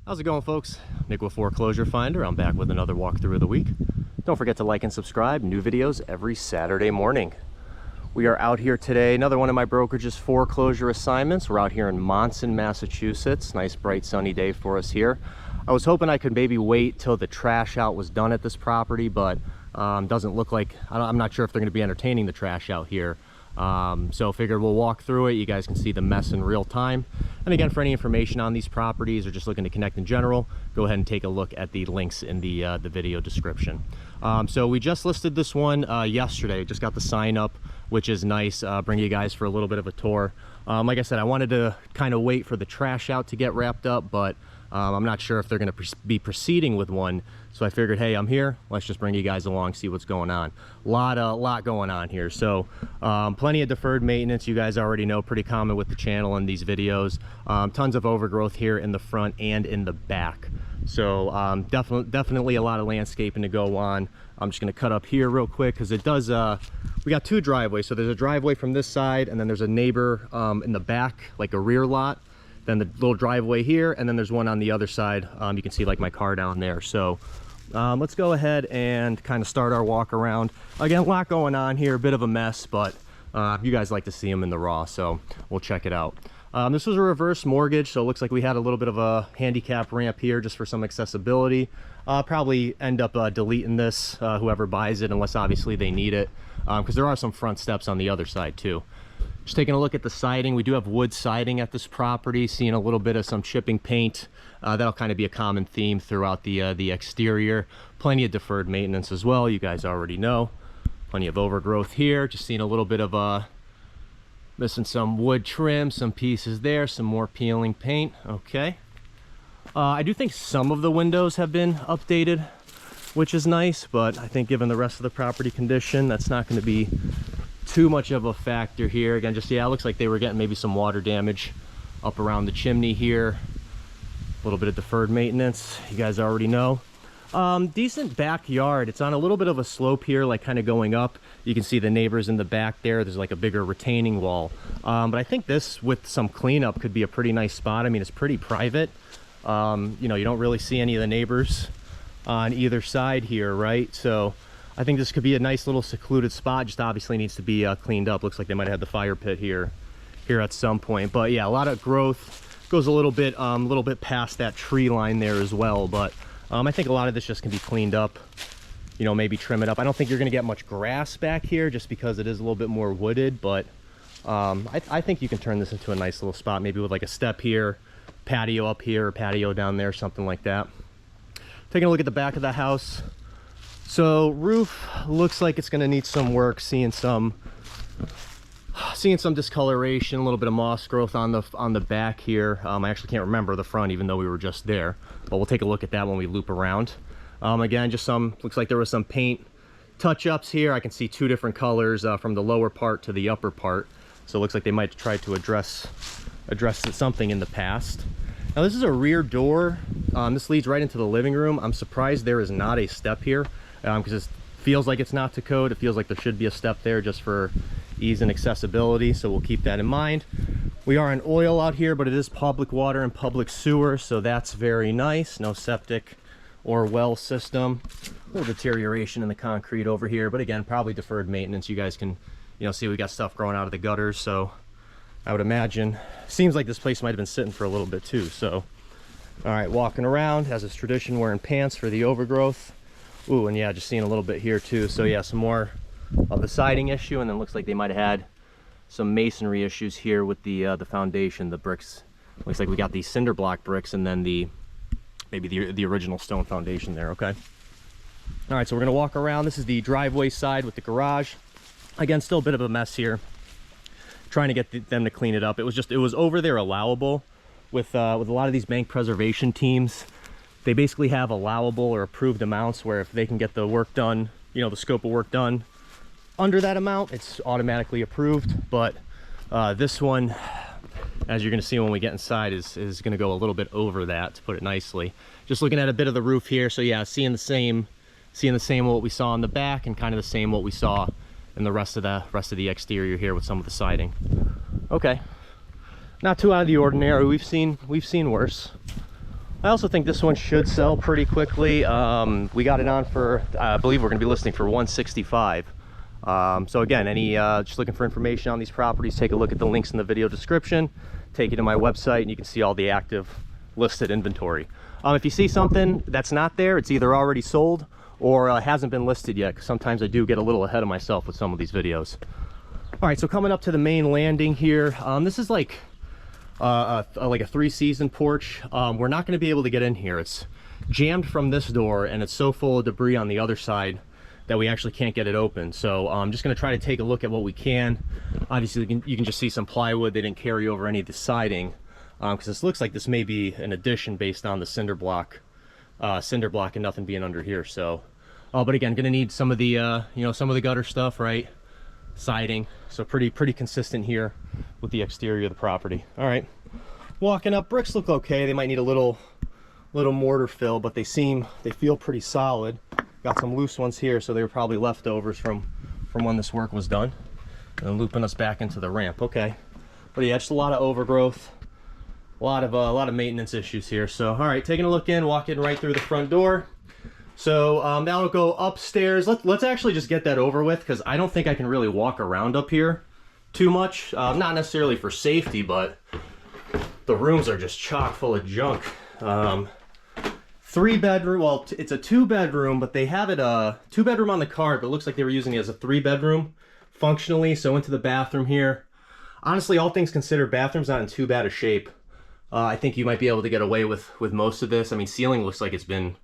How's it going, folks? Nick with Foreclosure Finder. I'm back with another walkthrough of the week. Don't forget to like and subscribe. New videos every Saturday morning. We are out here today. Another one of my brokerage's foreclosure assignments. We're out here in Monson, Massachusetts. Nice, bright, sunny day for us here. I was hoping I could maybe wait till the trash out was done at this property, but doesn't look like, I'm not sure if they're going to be entertaining the trash out here. So figured we'll walk through it. You guys can see the mess in real time. And again, for any information on these properties or just looking to connect in general, go ahead and take a look at the links in the video description. So we just listed this one yesterday. Just got the sign up, which is nice. Bring you guys for a little bit of a tour. Like I said, I wanted to kind of wait for the trash out to get wrapped up, but I'm not sure if they're going to be proceeding with one. So I figured, hey, I'm here. Let's just bring you guys along, see what's going on. Lot going on here. So plenty of deferred maintenance. You guys already know, pretty common with the channel and these videos. Tons of overgrowth here in the front and in the back. So definitely a lot of landscaping to go on. I'm just going to cut up here real quick because it does, we got two driveways. So there's a driveway from this side, and then there's a neighbor in the back, like a rear lot. Then the little driveway here, and then there's one on the other side. You can see like my car down there. So let's go ahead and kind of start our walk around. Again, a lot going on here, a bit of a mess, but you guys like to see them in the raw, so we'll check it out. This was a reverse mortgage, so it looks like we had a little bit of a handicap ramp here just for some accessibility. Probably end up deleting this, whoever buys it, unless obviously they need it, because there are some front steps on the other side too. Just taking a look at the siding. We do have wood siding at this property, seeing a little bit of some chipping paint. That'll kind of be a common theme throughout the exterior. Plenty of deferred maintenance as well, you guys already know. Plenty of overgrowth here. Just seeing a little bit of missing some wood trim, some pieces there, some more peeling paint. Okay. I do think some of the windows have been updated, which is nice, but I think given the rest of the property condition, that's not going to be too much of a factor here. Again, just, yeah, it looks like they were getting maybe some water damage up around the chimney here. A little bit of deferred maintenance, you guys already know. Decent backyard. It's on a little bit of a slope here, like kind of going up. You can see the neighbors in the back there. There's like a bigger retaining wall. But I think this, with some cleanup, could be a pretty nice spot. I mean, it's pretty private. You know, you don't really see any of the neighbors on either side here, right? So I think this could be a nice little secluded spot. Just obviously needs to be cleaned up. Looks like they might have had the fire pit here at some point. But yeah, a lot of growth. Goes a little bit past that tree line there as well. But I think a lot of this just can be cleaned up. You know, maybe trim it up. I don't think you're going to get much grass back here just because it is a little bit more wooded. But I think you can turn this into a nice little spot, maybe with like a step here, patio up here, or patio down there, something like that. Taking a look at the back of the house. So roof looks like it's going to need some work. Seeing some discoloration, a little bit of moss growth on the back here. I actually can't remember the front, even though we were just there, but we'll take a look at that when we loop around. Again, just looks like there was some paint touch-ups here. I can see two different colors from the lower part to the upper part. So it looks like they might try to address something in the past. Now this is a rear door. This leads right into the living room. I'm surprised there is not a step here, because it feels like it's not to code. It feels like there should be a step there just for ease and accessibility, so we'll keep that in mind. We are on oil out here, but it is public water and public sewer, so that's very nice. No septic or well system. A little deterioration in the concrete over here, but again, probably deferred maintenance. You guys can, you know, see we got stuff growing out of the gutters, so I would imagine, seems like this place might have been sitting for a little bit too. So all right, walking around, as is tradition, wearing pants for the overgrowth. Ooh, and yeah, just seeing a little bit here too. So yeah, some more of the siding issue, and then looks like they might have had some masonry issues here with the foundation, the bricks. Looks like we got these cinder block bricks, and then maybe the original stone foundation there. Okay. All right, so we're gonna walk around. This is the driveway side with the garage. Again, still a bit of a mess here. Trying to get them to clean it up. It was over there allowable with a lot of these bank preservation teams. They basically have allowable or approved amounts where if they can get the work done, you know, the scope of work done under that amount, it's automatically approved. But this one, as you're going to see when we get inside, is going to go a little bit over that, to put it nicely. Just looking at a bit of the roof here. So yeah, seeing the same what we saw on the back, and kind of the same what we saw in the rest of the exterior here with some of the siding. Okay, not too out of the ordinary. We've seen worse. I also think this one should sell pretty quickly. We got it on for, I believe we're going to be listing for 165. So again, any just looking for information on these properties, take a look at the links in the video description, take you to my website, and you can see all the active listed inventory. If you see something that's not there, it's either already sold or hasn't been listed yet, because sometimes I do get a little ahead of myself with some of these videos. All right, so coming up to the main landing here, this is like a 3-season porch. We're not going to be able to get in here. It's jammed from this door, and it's so full of debris on the other side that we actually can't get it open. So I'm just going to try to take a look at what we can. Obviously, you can just see some plywood. They didn't carry over any of the siding, because this looks like this may be an addition based on the cinder block and nothing being under here. So, but again, going to need some of the some of the gutter stuff, right? Siding. So pretty consistent here with the exterior of the property. All right, walking up, bricks look okay. They might need a little mortar fill, but they feel pretty solid. Got some loose ones here, so they were probably leftovers from when this work was done. And looping us back into the ramp. Okay, but yeah, just a lot of overgrowth, a lot of maintenance issues here. So all right, taking a look in, walking right through the front door. So now we'll go upstairs. Let's actually just get that over with, because I don't think I can really walk around up here too much. Not necessarily for safety, but the rooms are just chock full of junk. 3-bedroom, well, it's a 2-bedroom, but they have it 2-bedroom on the card, but it looks like they were using it as a 3-bedroom functionally. So into the bathroom here. Honestly, all things considered, bathroom's not in too bad a shape. I think you might be able to get away with most of this. I mean, ceiling looks like it's been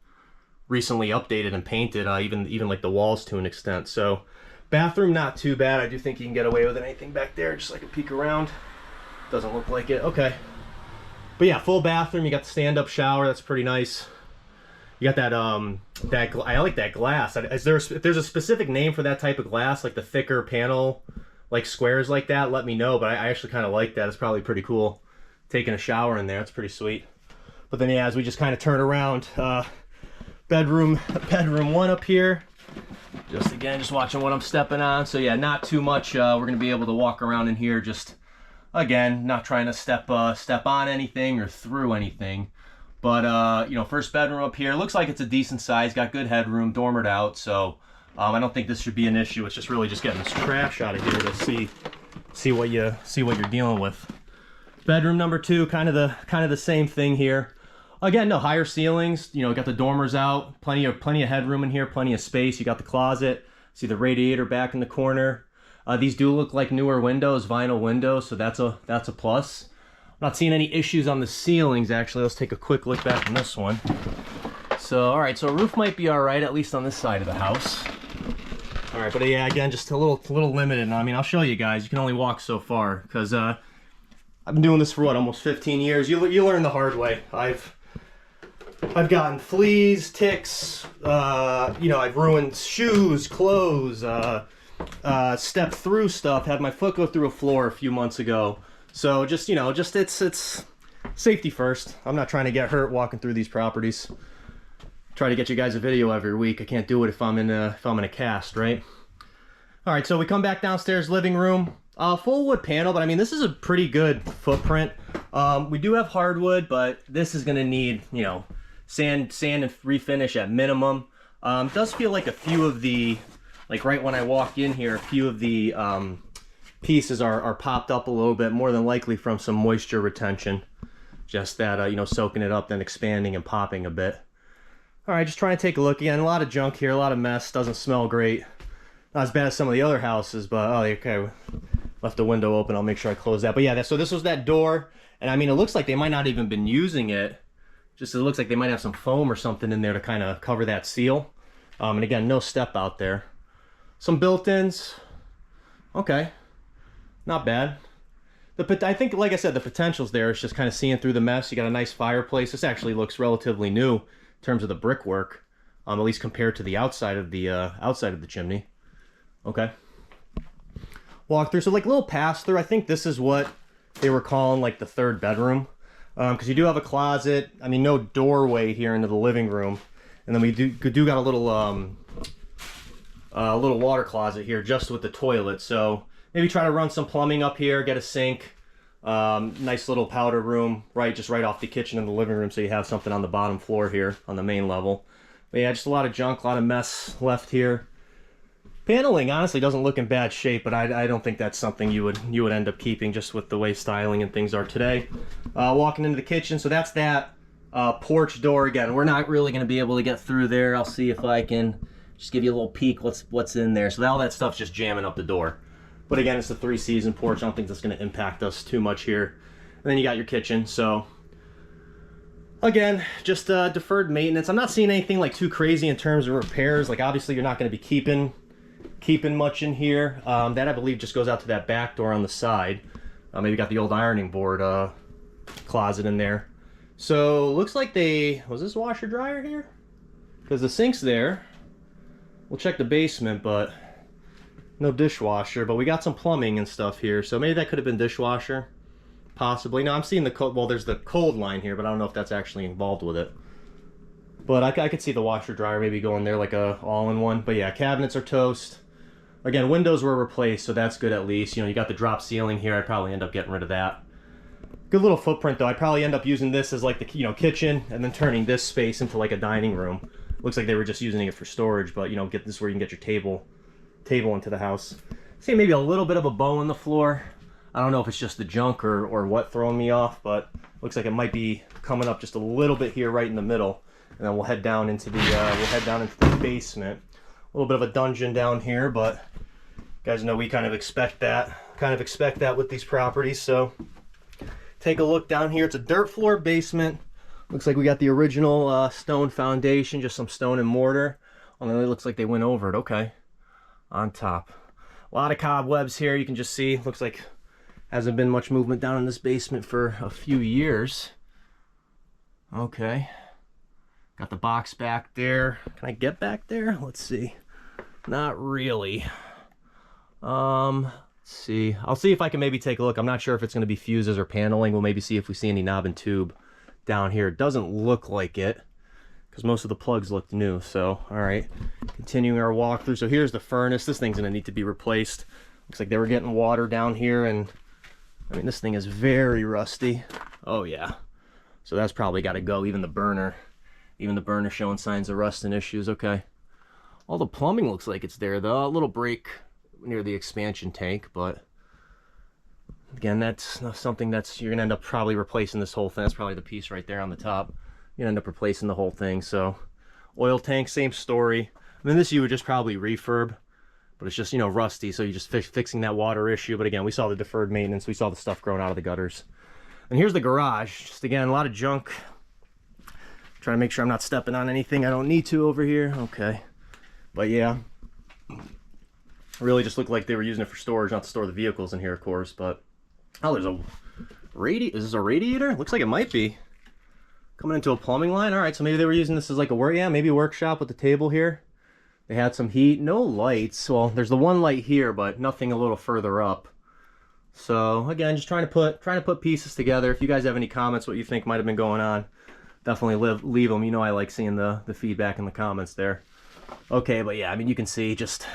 recently updated and painted, even like the walls to an extent. So bathroom not too bad. I do think you can get away with anything back there. Just like a peek around, doesn't look like it. Okay, but yeah, full bathroom. You got the stand-up shower. That's pretty nice. You got that I like that glass. If there's a specific name for that type of glass, like the thicker panel, like squares like that, let me know. But I actually kind of like that. It's probably pretty cool taking a shower in there. It's pretty sweet. But then yeah, as we just kind of turn around, bedroom 1 up here. Just watching what I'm stepping on. So yeah, not too much. We're gonna be able to walk around in here. Just again, not trying to step on anything or through anything. But first bedroom up here. Looks like it's a decent size. Got good headroom, dormered out. So I don't think this should be an issue. It's just really just getting this trash out of here to see what you're dealing with. Bedroom number 2, kind of the same thing here. Again, no higher ceilings. Got the dormers out, plenty of headroom in here, plenty of space. You got the closet. See the radiator back in the corner. These do look like newer windows, vinyl windows, so that's a plus. I'm not seeing any issues on the ceilings actually. Let's take a quick look back on this one. So all right, so roof might be all right, at least on this side of the house. All right, but yeah, again, just a little limited. I mean, I'll show you guys. You can only walk so far, because I've been doing this for what, almost 15 years. You learn the hard way. I've gotten fleas, ticks, I've ruined shoes, clothes, stepped through stuff, had my foot go through a floor a few months ago. So just it's safety first. I'm not trying to get hurt walking through these properties. Try to get you guys a video every week. I can't do it if I'm in a cast, right? All right, so we come back downstairs, living room. Full wood panel, but I mean, this is a pretty good footprint. We do have hardwood, but this is gonna need, sand and refinish at minimum. Does feel like a few of the, like right when I walk in here, a few of the pieces are popped up a little bit, more than likely from some moisture retention. Just that, soaking it up, then expanding and popping a bit. All right, just trying to take a look again. A lot of junk here, a lot of mess. Doesn't smell great. Not as bad as some of the other houses, but oh, okay. Left the window open. I'll make sure I close that. But yeah, so this was that door, and I mean, it looks like they might not even been using it. Just it looks like they might have some foam or something in there to kind of cover that seal. And again, no step out there. Some built-ins. Okay, not bad. I think, like I said, the potential's there. It's just kind of seeing through the mess. You got a nice fireplace. This actually looks relatively new in terms of the brickwork, at least compared to the outside of the chimney. Okay. Walk through. So like a little pass through. I think this is what they were calling like the 3rd bedroom, because you do have a closet. I mean, no doorway here into the living room, and then we do got a little water closet here just with the toilet. So maybe try to run some plumbing up here, get a sink, Nice little powder room, right, just right off the kitchen and the living room, so you have something on the bottom floor here on the main level. But yeah, just a lot of junk, a lot of mess left here. Paneling honestly doesn't look in bad shape, but I don't think that's something you would end up keeping just with the way styling and things are today. Walking into the kitchen, so that's that porch door. Again, we're not really going to be able to get through there. I'll see if I can just give you a little peek what's in there. So all that stuff's just jamming up the door. But again, it's a 3-season porch. I don't think that's going to impact us too much here. And then you got your kitchen. So again, just deferred maintenance. I'm not seeing anything like too crazy in terms of repairs. Like obviously you're not going to be keeping much in here. That I believe just goes out to that back door on the side. Maybe got the old ironing board closet in there. So looks like was this washer dryer here? Because the sink's there. We'll check the basement, but no dishwasher. But we got some plumbing and stuff here, so maybe that could have been dishwasher, possibly. No, I'm seeing the cold. Well, there's the cold line here, but I don't know if that's actually involved with it. But I could see the washer dryer maybe going there like a all-in-one. But yeah, cabinets are toast. Again, windows were replaced, so that's good at least. You know, you got the drop ceiling here. I'd probably end up getting rid of that. Good little footprint though. I'd probably end up using this as like the kitchen, and then turning this space into like a dining room. Looks like they were just using it for storage, but get this where you can get your table into the house. See maybe a little bit of a bow in the floor. I don't know if it's just the junk or what throwing me off, but looks like it might be coming up just a little bit here right in the middle, and then we'll head down into the basement. A little bit of a dungeon down here, but you guys know we kind of expect that with these properties. So take a look down here. It's a dirt floor basement. Looks like we got the original stone foundation, just some stone and mortar. Although it looks like they went over it. Okay. On top. A lot of cobwebs here. You can just see. Looks like hasn't been much movement down in this basement for a few years. Okay. Got the box back there. Can I get back there? Let's see. Not really. Let's see. I'll see if I can maybe take a look. I'm not sure if it's going to be fuses or paneling. We'll maybe see if we see any knob and tube down here. It doesn't look like it because most of the plugs looked new. So, all right. Continuing our walkthrough. So here's the furnace. This thing's going to need to be replaced. Looks like they were getting water down here, and I mean, this thing is very rusty. Oh, yeah. So that's probably got to go. Even the burner showing signs of rust and issues. Okay. All the plumbing looks like it's there, though. A little break near the expansion tank, but again, that's something you're gonna end up probably replacing this whole thing. That's probably the piece right there on the top. You're gonna end up replacing the whole thing. So oil tank, same story. I mean, this you would just probably refurb, but it's just rusty, so you're just fixing that water issue. But again, we saw the deferred maintenance. We saw the stuff growing out of the gutters. And here's the garage. Just again, a lot of junk. Trying to make sure I'm not stepping on anything I don't need to over here. Okay. But yeah, really just looked like they were using it for storage, not to store the vehicles in here, of course. But oh, there's a radiator. Is this a radiator? Looks like it might be coming into a plumbing line. All right, so maybe they were using this as like maybe a workshop with the table here. They had some heat, no lights. Well, there's the one light here, but nothing a little further up. So again, just trying to put pieces together. If you guys have any comments, what you think might have been going on, definitely leave them. I like seeing the feedback in the comments there. Okay, but yeah, I mean, you can see just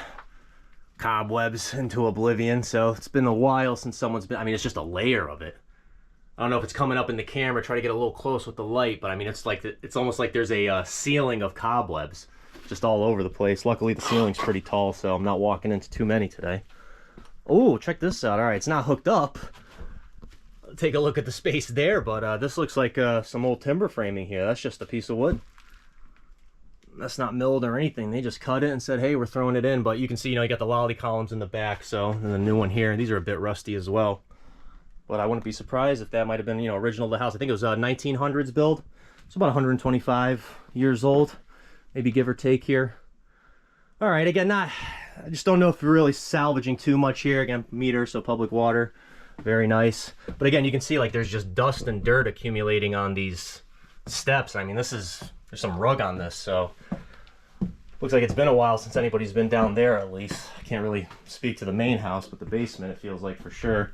cobwebs into oblivion. So it's been a while since someone's been, I mean, it's just a layer of it. I don't know if it's coming up in the camera, try to get a little close with the light, but I mean, it's like, it's almost like there's a ceiling of cobwebs just all over the place. Luckily, the ceiling's pretty tall, so I'm not walking into too many today. Oh, check this out. All right, it's not hooked up. Take a look at the space there, but this looks like some old timber framing here. That's just a piece of wood. That's not milled or anything. They just cut it and said, hey, we're throwing it in. But you can see, you got the lolly columns in the back, so, and the new one here. These are a bit rusty as well. But I wouldn't be surprised if that might have been, original to the house. I think it was 1900s build. It's about 125 years old, maybe give or take here. All right, again, I just don't know if we're really salvaging too much here. Again, meter, so public water, very nice. But again, you can see like there's just dust and dirt accumulating on these steps. I mean, there's some rug on this, so looks like it's been a while since anybody's been down there. At least I can't really speak to the main house, but the basement, it feels like for sure.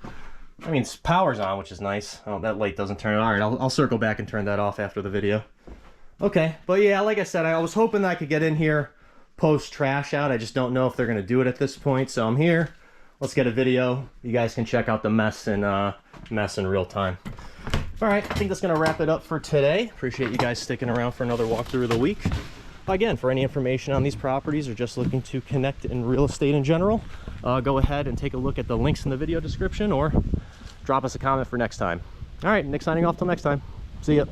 I mean, power's on, which is nice. Oh, that light doesn't turn on. All right, I'll circle back and turn that off after the video. Okay, but yeah, like I said, I was hoping that I could get in here post trash out. I just don't know if they're going to do it at this point. So I'm here let's get a video. You guys can check out the mess in real time. All right, I think that's gonna wrap it up for today. Appreciate you guys sticking around for another walkthrough of the week. Again, for any information on these properties or just looking to connect in real estate in general, go ahead and take a look at the links in the video description or drop us a comment for next time. All right, Nick signing off till next time. See ya.